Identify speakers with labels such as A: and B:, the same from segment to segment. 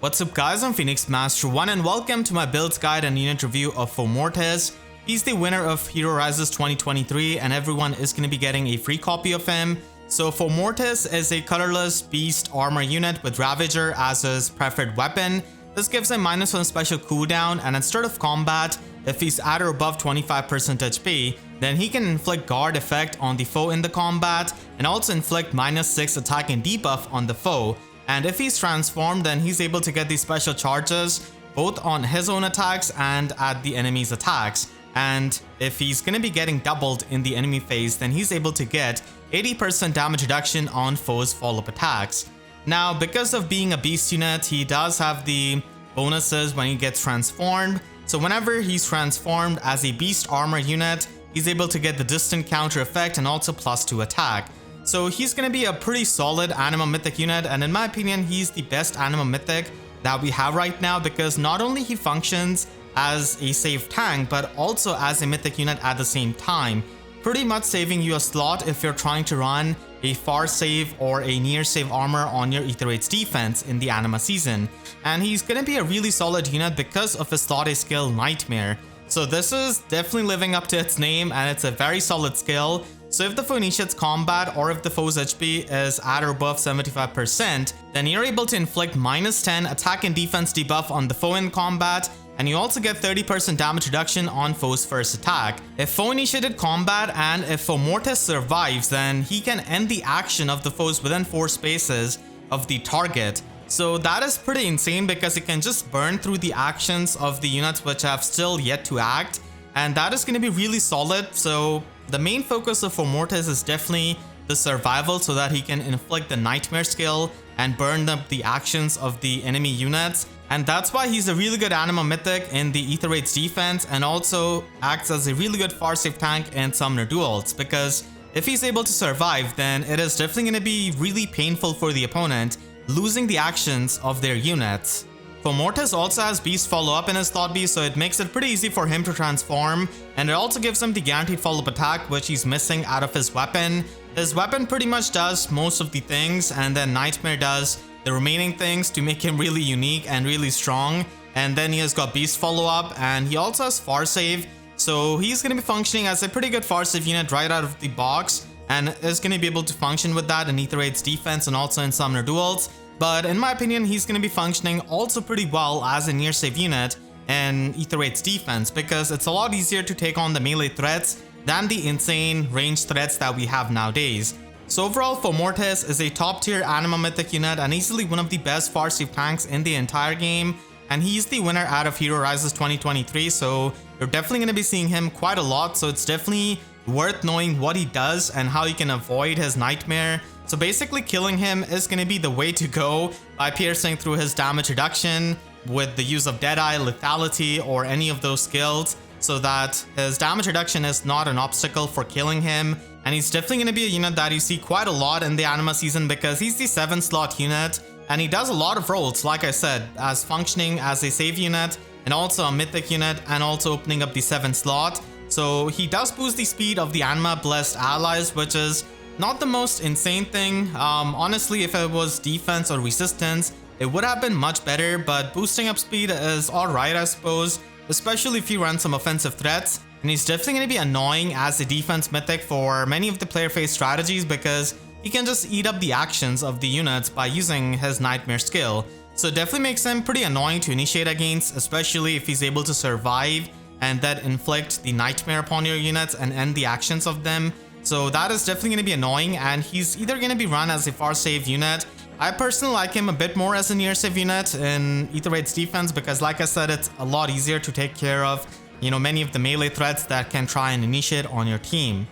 A: What's up guys, I'm Phoenix Master 1 and welcome to my builds guide and unit review of Fomortiis. He's the winner of Hero Rises 2023 and everyone is going to be getting a free copy of him. So Fomortiis is a colorless beast armor unit with Ravager as his preferred weapon. This gives him -1 special cooldown, and at start of combat, if he's at or above 25% HP, then he can inflict guard effect on the foe in the combat and also inflict -6 attack and debuff on the foe. And if he's transformed, then he's able to get these special charges both on his own attacks and at the enemy's attacks. And if he's going to be getting doubled in the enemy phase, then he's able to get 80% damage reduction on foes' follow-up attacks. Now, because of being a beast unit, he does have the bonuses when he gets transformed. So whenever he's transformed as a beast armor unit, he's able to get the distant counter effect and also +2 attack. So he's going to be a pretty solid Anima Mythic unit, and in my opinion, he's the best Anima Mythic that we have right now because not only he functions as a safe tank, but also as a Mythic unit at the same time, pretty much saving you a slot if you're trying to run a far save or a near save armor on your Aether Raids defense in the Anima season. And he's going to be a really solid unit because of his slot A skill Nightmare. So this is definitely living up to its name and it's a very solid skill. So if the foe initiates combat or if the foe's HP is at or above 75%, then you're able to inflict -10 attack and defense debuff on the foe in combat, and you also get 30% damage reduction on foe's first attack. If foe initiated combat and if Fomortiis survives, then he can end the action of the foes within 4 spaces of the target. So that is pretty insane because it can just burn through the actions of the units which have still yet to act, and that is going to be really solid. So the main focus of Fomortiis is definitely the survival so that he can inflict the Nightmare skill and burn up the actions of the enemy units. And that's why he's a really good Anima Mythic in the Aether Raids defense and also acts as a really good far save tank in Summoner duels, because if he's able to survive, then it is definitely going to be really painful for the opponent losing the actions of their units. Fomortiis also has Beast follow-up in his slot B, so it makes it pretty easy for him to transform, and it also gives him the guaranteed follow-up attack which he's missing out of his weapon. His weapon pretty much does most of the things, and then Nightmare does the remaining things to make him really unique and really strong. And then he has got Beast follow-up, and he also has far save, so he's going to be functioning as a pretty good far save unit right out of the box and is going to be able to function with that in Aether Raids defense and also in Summoner duels. But in my opinion, he's going to be functioning also pretty well as a near save unit in Aether Raids defense because it's a lot easier to take on the melee threats than the insane ranged threats that we have nowadays. So overall, Fomortiis is a top tier Anima Mythic unit and easily one of the best far save tanks in the entire game, and he's the winner out of Hero Rises 2023, so you're definitely going to be seeing him quite a lot. So it's definitely worth knowing what he does and how you can avoid his Nightmare. So basically killing him is going to be the way to go by piercing through his damage reduction with the use of Deadeye, Lethality, or any of those skills, so that his damage reduction is not an obstacle for killing him. And he's definitely going to be a unit that you see quite a lot in the Anima season because he's the 7 slot unit and he does a lot of roles, like I said, as functioning as a save unit and also a mythic unit and also opening up the 7 slot. So he does boost the speed of the Anima blessed allies, which is not the most insane thing. Honestly, if it was defense or resistance, it would have been much better, but boosting up speed is alright, I suppose, especially if you run some offensive threats. And he's definitely going to be annoying as a defense mythic for many of the player phase strategies because he can just eat up the actions of the units by using his Nightmare skill. So it definitely makes him pretty annoying to initiate against, especially if he's able to survive and then inflict the Nightmare upon your units and end the actions of them. So that is definitely going to be annoying, and he's either going to be run as a far save unit. I personally like him a bit more as a near save unit in Aether Raids defense because, like I said, it's a lot easier to take care of, you know, many of the melee threats that can try and initiate on your team.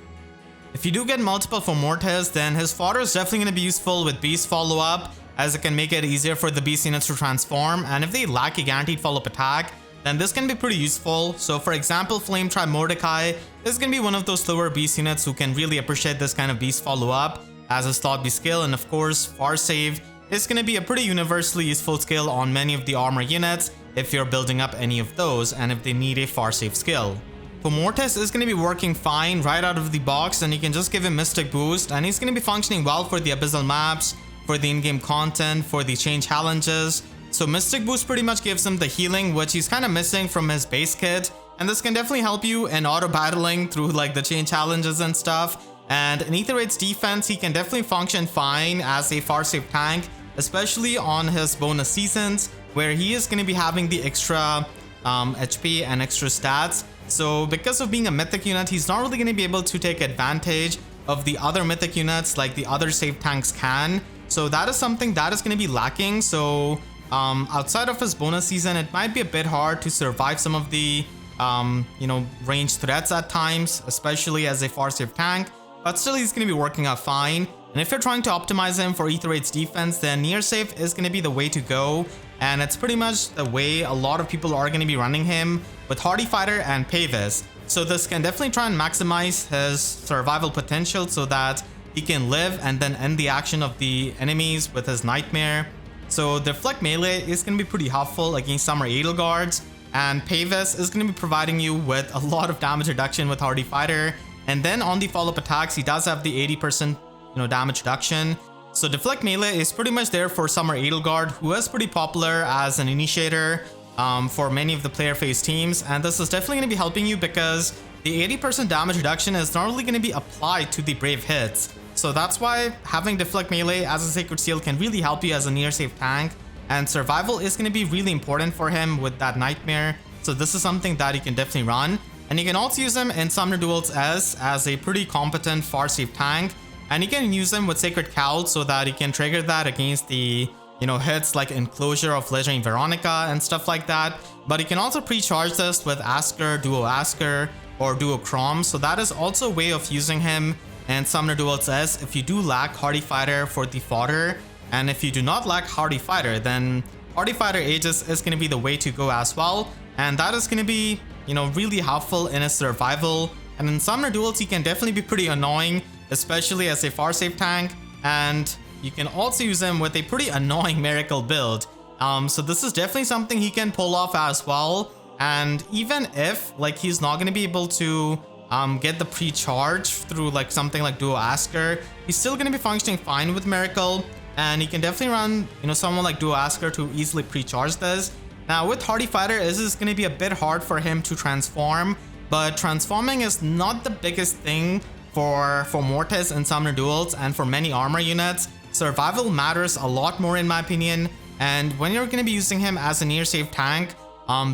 A: If you do get multiple Fomortiis, then his fodder is definitely going to be useful with Beast follow-up, as it can make it easier for the Beast units to transform, and if they lack a guaranteed follow-up attack, then this can be pretty useful. So for example, Flame Tribe Mordecai is going to be one of those slower beast units who can really appreciate this kind of beast follow-up as a slot B skill, and of course far save is going to be a pretty universally useful skill on many of the armor units if you're building up any of those and if they need a far save skill. Fomortiis is going to be working fine right out of the box, and you can just give him Mystic Boost and he's going to be functioning well for the Abyssal maps, for the in-game content, for the chain challenges. So Mystic Boost pretty much gives him the healing, which he's kind of missing from his base kit. And this can definitely help you in auto battling through like the chain challenges and stuff. And in Aether Raids defense, he can definitely function fine as a far safe tank, especially on his bonus seasons, where he is going to be having the extra HP and extra stats. So because of being a mythic unit, he's not really going to be able to take advantage of the other mythic units like the other safe tanks can. So that is something that is going to be lacking. So outside of his bonus season, it might be a bit hard to survive some of the ranged threats at times, especially as a far safe tank. But still, he's going to be working out fine. And if you're trying to optimize him for Aether Raids defense, then near safe is going to be the way to go. And it's pretty much the way a lot of people are going to be running him with Hardy Fighter and Pavis. So this can definitely try and maximize his survival potential so that he can live and then end the action of the enemies with his Nightmare. So Deflect Melee is going to be pretty helpful against Summer Edelguards. And Pavis is going to be providing you with a lot of damage reduction with Hardy Fighter. And then on the follow-up attacks, he does have the 80% damage reduction. So Deflect Melee is pretty much there for Summer Edelguard, who is pretty popular as an initiator for many of the player phase teams. And this is definitely going to be helping you because the 80% damage reduction is not really going to be applied to the brave hits. So that's why having Deflect Melee as a Sacred Seal can really help you as a near safe tank. And survival is going to be really important for him with that Nightmare. So this is something that you can definitely run. And you can also use him in Summoner Duels as a pretty competent far safe tank. And you can use him with Sacred Cowl so that you can trigger that against the hits like Enclosure of Legendary Veronica and stuff like that. But you can also pre-charge this with Asker, Duo Asker, or Duo Crom. So that is also a way of using him in Summoner Duels if you do lack Hardy Fighter for the fodder. And if you do not lack Hardy Fighter, then Hardy Fighter Aegis is going to be the way to go as well. And that is going to be really helpful in his survival. And in Summoner Duels, he can definitely be pretty annoying, especially as a far safe tank. And you can also use him with a pretty annoying Miracle build. So this is definitely something he can pull off as well. And even if he's not going to be able to get the pre-charge through something like Duo Asker, he's still going to be functioning fine with Miracle. And he can definitely run someone like Duo Asker to easily pre-charge this. Now with Hardy Fighter, this is going to be a bit hard for him to transform, but transforming is not the biggest thing for Fomortiis in Summoner Duels, and for many armor units, survival matters a lot more in my opinion. And when you're going to be using him as a near safe tank,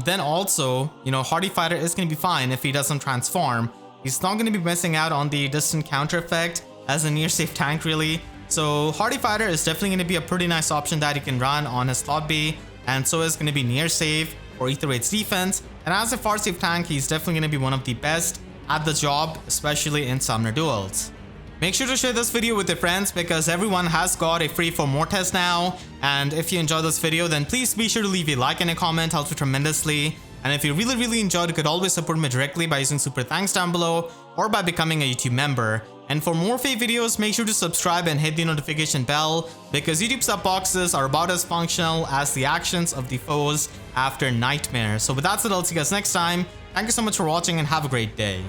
A: then also, Hardy Fighter is going to be fine if he doesn't transform. He's not going to be missing out on the distant counter effect as a near safe tank really. So Hardy Fighter is definitely going to be a pretty nice option that you can run on his slot B. And so is going to be near safe or Aether Raids defense. And as a far safe tank, he's definitely going to be one of the best at the job, especially in Summoner Duels. Make sure to share this video with your friends because everyone has got a free Fomortiis now. And if you enjoyed this video, then please be sure to leave a like and a comment, helps me tremendously. And if you really enjoyed, you could always support me directly by using super thanks down below or by becoming a YouTube member. And for more FEH videos, make sure to subscribe and hit the notification bell because YouTube sub boxes are about as functional as the actions of the foes after Nightmare. So with that said, I'll see you guys next time. Thank you so much for watching and have a great day.